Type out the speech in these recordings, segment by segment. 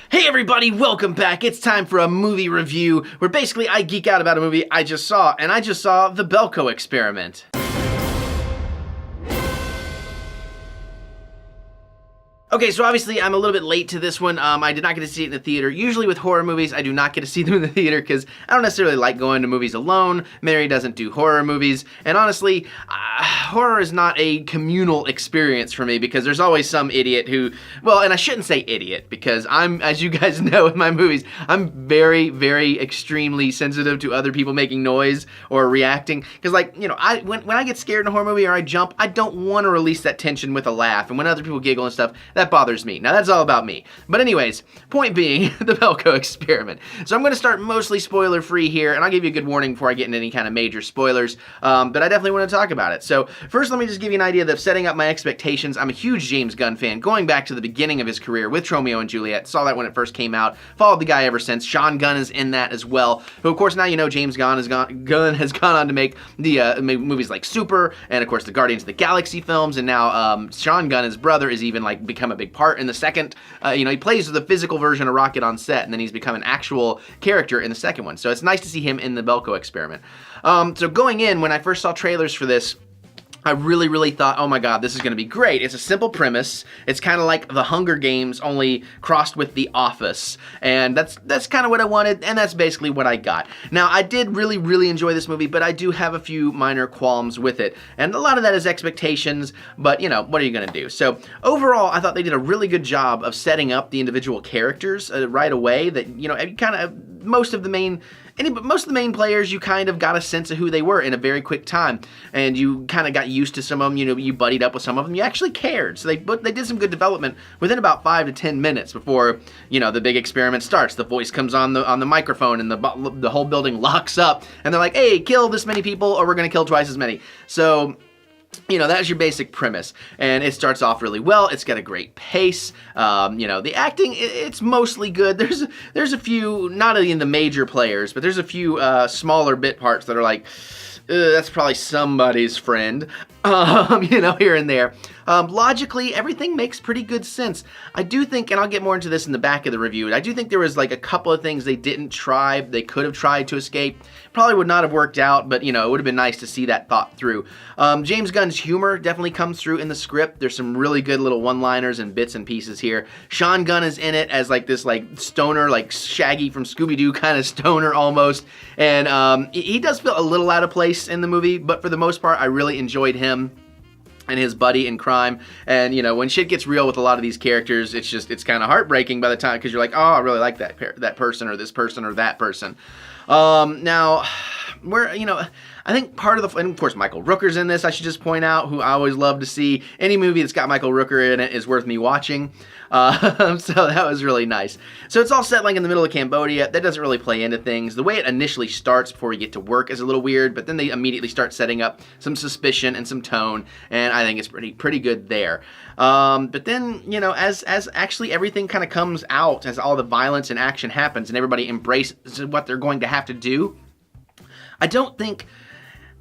Hey everybody, welcome back. It's time for a movie review where basically I geek out about a movie I just saw, and I just saw The Belko Experiment. Okay, so obviously I'm a little bit late to this one. I did not get to see it in the theater. Usually with horror movies, I do not get to see them in the theater because I don't necessarily like going to movies alone. Mary doesn't do horror movies. And honestly, horror is not a communal experience for me because there's always some idiot who, well, and I shouldn't say idiot because I'm, as you guys know in my movies, I'm very, very extremely sensitive to other people making noise or reacting. Because like, you know, when I get scared in a horror movie or I jump, I don't want to release that tension with a laugh. And when other people giggle and stuff, that bothers me. Now that's all about me. But anyways, point being, the Belko Experiment. So I'm going to start mostly spoiler free here, and I'll give you a good warning before I get into any kind of major spoilers, but I definitely want to talk about it. So first let me just give you an idea of setting up my expectations. I'm a huge James Gunn fan, going back to the beginning of his career with Romeo and Juliet. Saw that when it first came out. Followed the guy ever since. Sean Gunn is in that as well. Who of course now you know James Gunn has gone on to make the movies like Super, and of course the Guardians of the Galaxy films, and now Sean Gunn, his brother, is even like become a big part in the second. He plays the physical version of Rocket on set, and then he's become an actual character in the second one. So it's nice to see him in the Belko Experiment. So going in, when I first saw trailers for this, I really thought, oh my god, this is going to be great. It's a simple premise. It's kind of like The Hunger Games, only crossed with The Office. And that's kind of what I wanted, and that's basically what I got. Now, I did really enjoy this movie, but I do have a few minor qualms with it. And a lot of that is expectations, but, you know, what are you going to do? So, overall, I thought they did a really good job of setting up the individual characters right away. That, you know, kind of most of the main players, you kind of got a sense of who they were in a very quick time, and you kind of got used to some of them. You know, you buddied up with some of them. You actually cared. So they did some good development within about 5 to 10 minutes before, you know, the big experiment starts. The voice comes on the microphone, and the whole building locks up, and they're like, "Hey, kill this many people, or we're gonna kill twice as many." So, you know, that's your basic premise, and it starts off really well. It's got a great pace. You know, the acting, it's mostly good. There's a few, not in the major players, but there's a few smaller bit parts that are like, that's probably somebody's friend, you know, here and there. Logically, everything makes pretty good sense. I do think, and I'll get more into this in the back of the review, I do think there was like a couple of things they didn't try, they could have tried to escape. Probably would not have worked out, but, you know, it would have been nice to see that thought through. James Gunn's humor definitely comes through in the script. There's some really good little one-liners and bits and pieces here. Sean Gunn is in it as like this like stoner, like Shaggy from Scooby-Doo kind of stoner almost. And he does feel a little out of place in the movie, but for the most part, I really enjoyed him and his buddy in crime. And, you know, when shit gets real with a lot of these characters, it's kind of heartbreaking by the time, because you're like, oh, I really like that person or this person or that person. Now, you know, I think part of and of course Michael Rooker's in this, I should just point out, who I always love to see. Any movie that's got Michael Rooker in it is worth me watching. So that was really nice. So it's all set like in the middle of Cambodia. That doesn't really play into things. The way it initially starts before we get to work is a little weird, but then they immediately start setting up some suspicion and some tone, and I think it's pretty good there. But then, you know, as actually everything kind of comes out, as all the violence and action happens and everybody embraces what they're going to have to do, I don't think,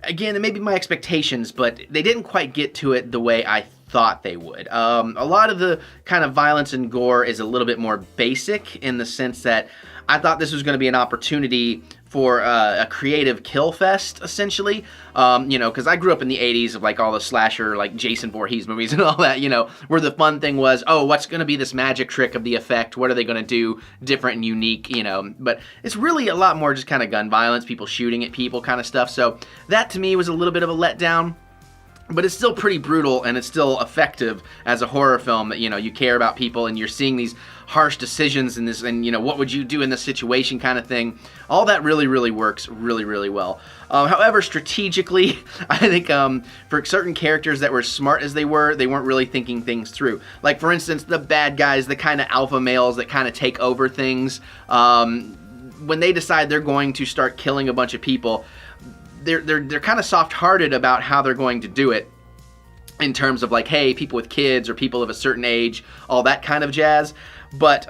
again, it may be my expectations, but they didn't quite get to it the way I thought they would. A lot of the kind of violence and gore is a little bit more basic in the sense that I thought this was going to be an opportunity for a creative kill fest, essentially. You know, because I grew up in the 80s of like all the slasher, like Jason Voorhees movies and all that, you know, where the fun thing was, oh, what's going to be this magic trick of the effect? What are they going to do different and unique, you know? But it's really a lot more just kind of gun violence, people shooting at people kind of stuff. So that to me was a little bit of a letdown. But it's still pretty brutal, and it's still effective as a horror film that, you know, you care about people and you're seeing these harsh decisions in this, and, you know, what would you do in this situation kind of thing. All that really works really well. However, strategically, I think for certain characters that were smart as they weren't really thinking things through. Like, for instance, the bad guys, the kind of alpha males that kind of take over things, when they decide they're going to start killing a bunch of people, they're kind of soft-hearted about how they're going to do it, in terms of like, hey, people with kids or people of a certain age, all that kind of jazz. But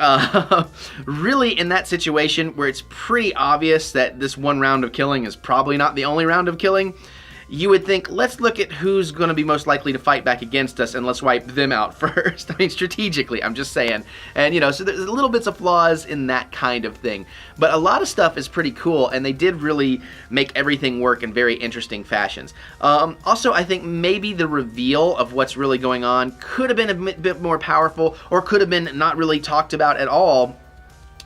really in that situation where it's pretty obvious that this one round of killing is probably not the only round of killing, you would think, let's look at who's going to be most likely to fight back against us and let's wipe them out first. I mean, strategically, I'm just saying. And, you know, so there's little bits of flaws in that kind of thing. But a lot of stuff is pretty cool, and they did really make everything work in very interesting fashions. Also, I think maybe the reveal of what's really going on could have been a bit more powerful, or could have been not really talked about at all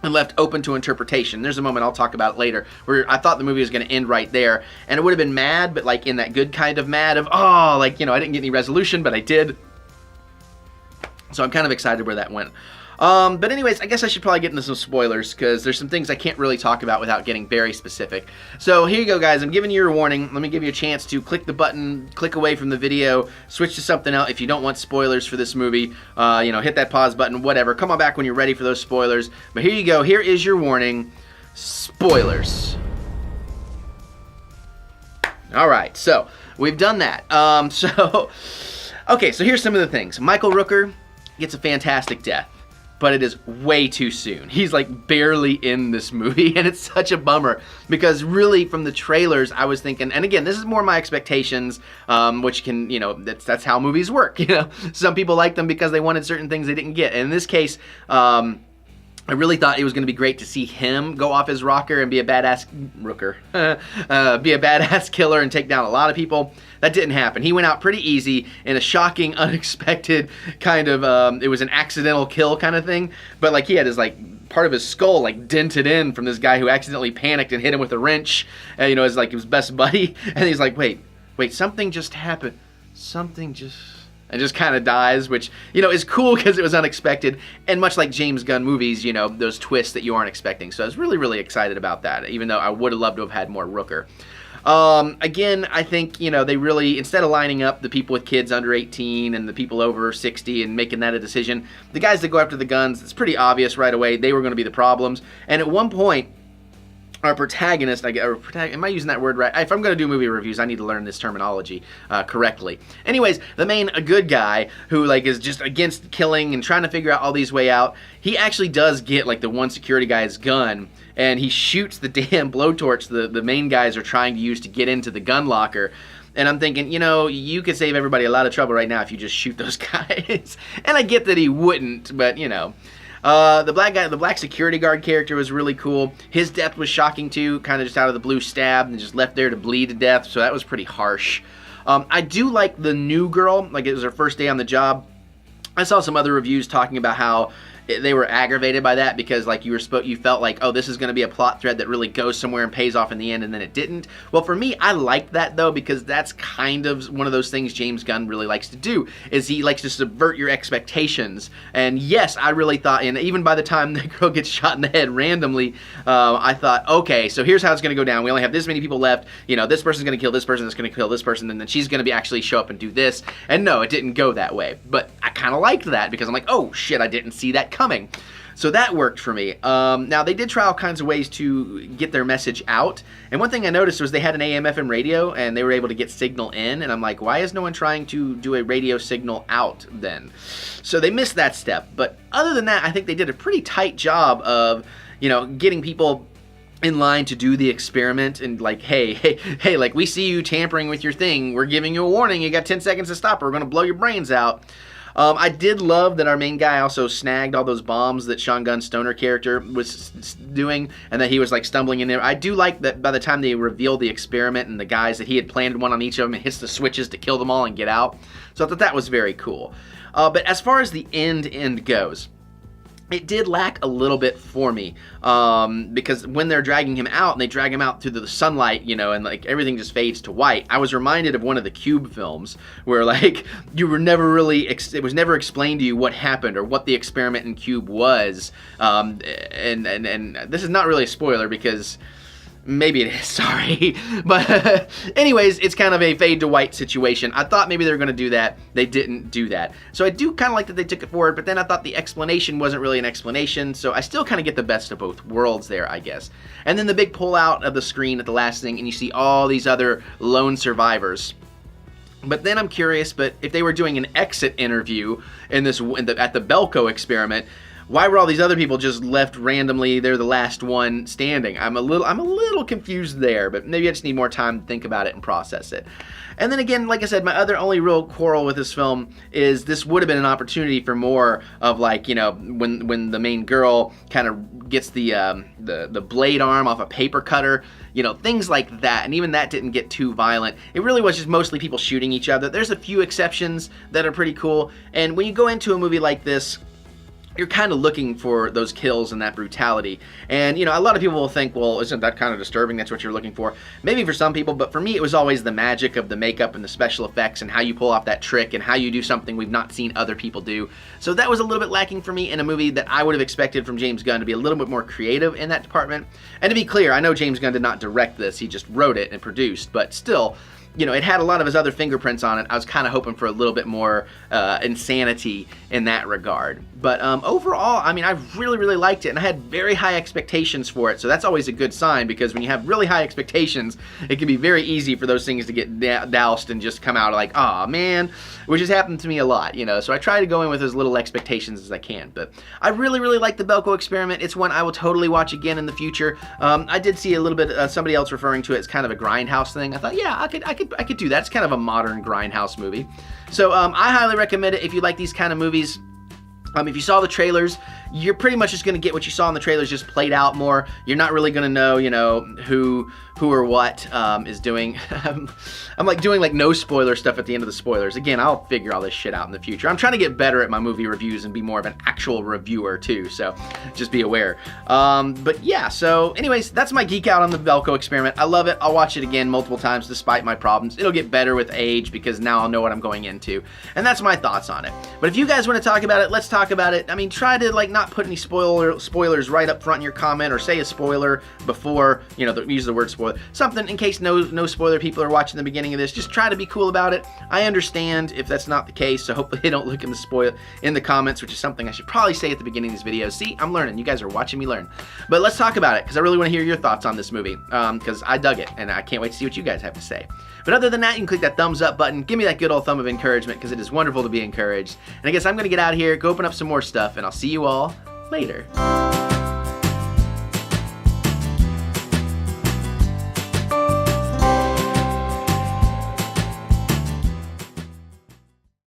and left open to interpretation. There's a moment I'll talk about later where I thought the movie was going to end right there, and it would have been mad, but like in that good kind of mad of, oh, like, you know, I didn't get any resolution, but I did. So I'm kind of excited where that went. But anyways, I guess I should probably get into some spoilers, because there's some things I can't really talk about without getting very specific. So here you go, guys. I'm giving you your warning. Let me give you a chance to click the button, click away from the video, switch to something else if you don't want spoilers for this movie. You know, hit that pause button, whatever. Come on back when you're ready for those spoilers. But here you go. Here is your warning. Spoilers. All right, so we've done that. Okay, so here's some of the things. Michael Rooker gets a fantastic death, but it is way too soon. He's like barely in this movie, and it's such a bummer, because really from the trailers I was thinking, and again, this is more my expectations, which can, you know, that's how movies work, you know. Some people like them because they wanted certain things they didn't get, and in this case, I really thought it was going to be great to see him go off his rocker and be a badass be a badass killer and take down a lot of people. That didn't happen. He went out pretty easy in a shocking, unexpected kind of, it was an accidental kill kind of thing, but like he had his like part of his skull like dented in from this guy who accidentally panicked and hit him with a wrench, and, you know, as like his best buddy, and he's like, wait, something just happened. And just kind of dies, which, you know, is cool because it was unexpected, and much like James Gunn movies, you know, those twists that you aren't expecting. So I was really, really excited about that, even though I would have loved to have had more Rooker. Again, I think, you know, they really, instead of lining up the people with kids under 18 and the people over 60 and making that a decision, the guys that go after the guns, it's pretty obvious right away they were going to be the problems. And at one point, our protagonist, am I using that word right? If I'm going to do movie reviews, I need to learn this terminology correctly. Anyways, the main good guy who like is just against killing and trying to figure out all these way out, he actually does get like the one security guy's gun, and he shoots the damn blowtorch the main guys are trying to use to get into the gun locker. And I'm thinking, you know, you could save everybody a lot of trouble right now if you just shoot those guys. And I get that he wouldn't, but, you know. The black security guard character was really cool. His death was shocking too, kind of just out of the blue, stabbed and just left there to bleed to death, so that was pretty harsh. I do like the new girl, like it was her first day on the job. I saw some other reviews talking about how they were aggravated by that because like you felt like, oh, this is going to be a plot thread that really goes somewhere and pays off in the end, and then it didn't. Well, for me, I liked that though, because that's kind of one of those things James Gunn really likes to do, is he likes to subvert your expectations. And yes, I really thought, and even by the time the girl gets shot in the head randomly, I thought, okay, so here's how it's going to go down. We only have this many people left. You know, this person's going to kill this person, that's going to kill this person, and then she's going to be actually show up and do this. And no, it didn't go that way. But I kind of liked that because I'm like, oh shit, I didn't see that coming. So that worked for me. Now, they did try all kinds of ways to get their message out. And one thing I noticed was they had an AM/FM radio, and they were able to get signal in. And I'm like, why is no one trying to do a radio signal out then? So they missed that step. But other than that, I think they did a pretty tight job of, you know, getting people in line to do the experiment, and like, hey, like, we see you tampering with your thing. We're giving you a warning. You got 10 seconds to stop, or we're going to blow your brains out. I did love that our main guy also snagged all those bombs that Sean Gunn's stoner character was doing, and that he was like stumbling in there. I do like that by the time they revealed the experiment and the guys, that he had planted one on each of them and hits the switches to kill them all and get out. So I thought that was very cool. But as far as the end goes, it did lack a little bit for me, because when they're dragging him out, and they drag him out through the sunlight, you know, and like everything just fades to white, I was reminded of one of the Cube films where like you were never really, it was never explained to you what happened or what the experiment in Cube was, and this is not really a spoiler because maybe it is, sorry. But anyways, it's kind of a fade to white situation. I thought maybe they were going to do that. They didn't do that. So I do kind of like that they took it forward, but then I thought the explanation wasn't really an explanation, so I still kind of get the best of both worlds there, I guess. And then the big pull out of the screen at the last thing, and you see all these other lone survivors. But then I'm curious, but if they were doing an exit interview in this at the Belko Experiment, why were all these other people just left randomly? They're the last one standing. I'm a little confused there, but maybe I just need more time to think about it and process it. And then again, like I said, my only real quarrel with this film is this would have been an opportunity for more of, like, you know, when the main girl kind of gets the blade arm off a paper cutter, you know, things like that. And even that didn't get too violent. It really was just mostly people shooting each other. There's a few exceptions that are pretty cool. And when you go into a movie like this, you're kind of looking for those kills and that brutality. And, you know, a lot of people will think, well, isn't that kind of disturbing? That's what you're looking for. Maybe for some people, but for me, it was always the magic of the makeup and the special effects and how you pull off that trick and how you do something we've not seen other people do. So that was a little bit lacking for me in a movie that I would have expected from James Gunn to be a little bit more creative in that department. And to be clear, I know James Gunn did not direct this. He just wrote it and produced, but still, you know, it had a lot of his other fingerprints on it. I was kind of hoping for a little bit more insanity in that regard. But overall, I mean, I really liked it, and I had very high expectations for it. So that's always a good sign, because when you have really high expectations, it can be very easy for those things to get doused and just come out like, aw, man, which has happened to me a lot, you know. So I try to go in with as little expectations as I can. But I really like the Belko Experiment. It's one I will totally watch again in the future. I did see a little bit somebody else referring to it as kind of a grindhouse thing. I thought, yeah, I could do that. It's kind of a modern grindhouse movie. So I highly recommend it if you like these kind of movies. If you saw the trailers, you're pretty much just going to get what you saw in the trailers just played out more. You're not really going to know, you know, who or what is doing. I'm like doing like no spoiler stuff at the end of the spoilers. Again, I'll figure all this shit out in the future. I'm trying to get better at my movie reviews and be more of an actual reviewer too, so just be aware. But yeah, so anyways, that's my geek out on the Belko Experiment. I love it. I'll watch it again multiple times despite my problems. It'll get better with age because now I'll know what I'm going into. And that's my thoughts on it. But if you guys want to talk about it, let's talk about it. I mean, try to like not put any spoilers right up front in your comment, or say a spoiler before, you know, use the word spoiler. Something in case no spoiler people are watching the beginning of this. Just try to be cool about it. I understand if that's not the case, so hopefully they don't look in the comments, which is something I should probably say at the beginning of these videos. See, I'm learning. You guys are watching me learn. But let's talk about it, because I really want to hear your thoughts on this movie, because I dug it, and I can't wait to see what you guys have to say. But other than that, you can click that thumbs up button. Give me that good old thumb of encouragement, because it is wonderful to be encouraged. And I guess I'm going to get out of here, go open up some more stuff, and I'll see you all later.